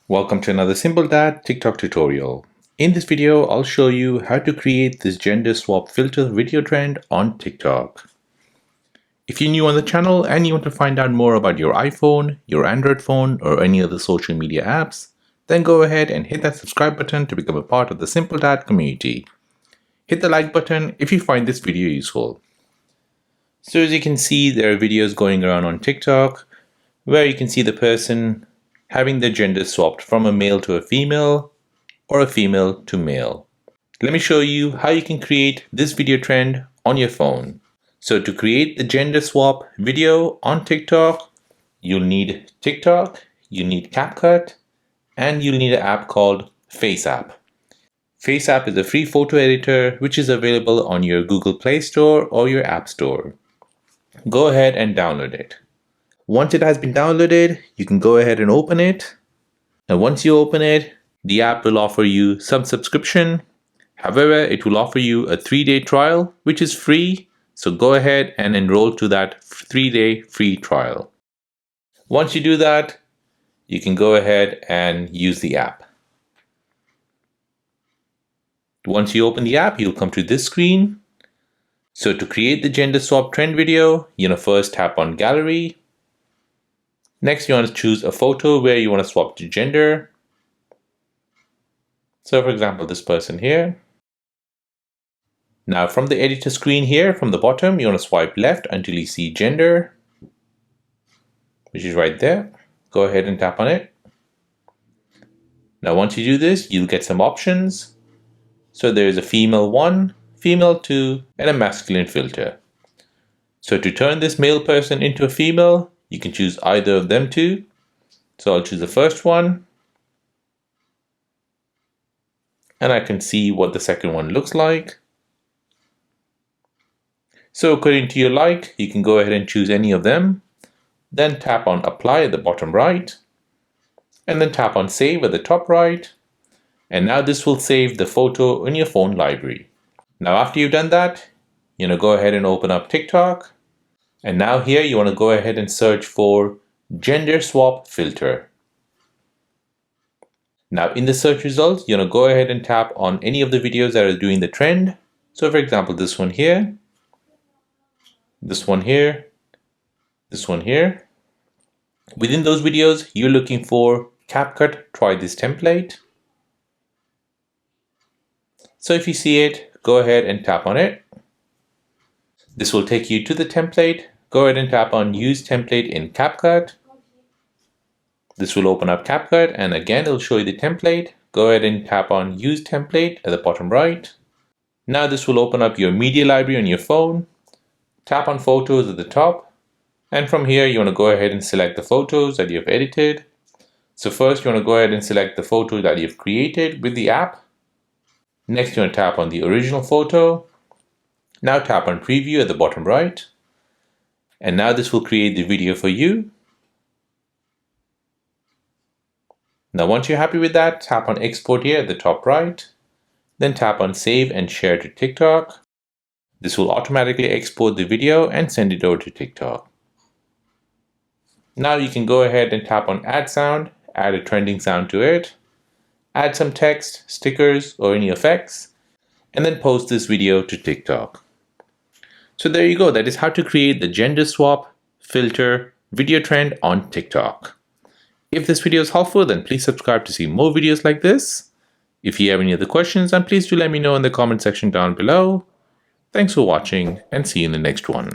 Welcome to another Simple Dad TikTok tutorial. In this video, I'll show you how to create this gender swap filter video trend on TikTok. If you're new on the channel and you want to find out more about your iPhone, your Android phone, or any other social media apps, then go ahead and hit that subscribe button to become a part of the Simple Dad community. Hit the like button if you find this video useful. So as you can see, there are videos going around on TikTok where you can see the person having their gender swapped from a male to a female or a female to male. Let me show you how you can create this video trend on your phone. So to create the gender swap video on TikTok, you'll need TikTok, you need CapCut, and you'll need an app called Faceapp. Faceapp is a free photo editor which is available on your Google Play Store or your App Store. Go ahead and download it. Once it has been downloaded, you can go ahead and open it. And once you open it, the app will offer you some subscription. However, it will offer you a 3-day trial, which is free. So go ahead and enroll to that 3-day free trial. Once you do that, you can go ahead and use the app. Once you open the app, you'll come to this screen. So to create the gender swap trend video, first tap on Gallery. Next, you want to choose a photo where you want to swap to gender. So for example, this person here. Now from the editor screen here, from the bottom, you want to swipe left until you see gender, which is right there. Go ahead and tap on it. Now once you do this, you'll get some options. So there's a female 1, female 2, and a masculine filter. So to turn this male person into a female, you can choose either of them two. So I'll choose the first one. And I can see what the second one looks like. So according to your like, you can go ahead and choose any of them. Then tap on Apply at the bottom right. And then tap on Save at the top right. And now this will save the photo in your phone library. Now after you've done that, go ahead and open up TikTok. And now here you want to go ahead and search for gender swap filter. Now in the search results, you want to go ahead and tap on any of the videos that are doing the trend. So for example, this one here, this one here, this one here. Within those videos, you're looking for CapCut, try this template. So if you see it, go ahead and tap on it. This will take you to the template. Go ahead and tap on Use Template in CapCut. This will open up CapCut, and again it'll show you the template. Go ahead and tap on Use Template at the bottom right. Now this will open up your media library on your phone. Tap on Photos at the top. And from here you want to go ahead and select the photos that you've edited. So first you want to go ahead and select the photo that you've created with the app. Next you want to tap on the original photo. Now tap on Preview at the bottom right. And now this will create the video for you. Now once you're happy with that, tap on Export here at the top right. Then tap on Save and Share to TikTok. This will automatically export the video and send it over to TikTok. Now you can go ahead and tap on Add Sound, add a trending sound to it, add some text, stickers, or any effects, and then post this video to TikTok. So there you go. That is how to create the gender swap filter video trend on TikTok. If this video is helpful, then please subscribe to see more videos like this. If you have any other questions, then please do let me know in the comment section down below. Thanks for watching and see you in the next one.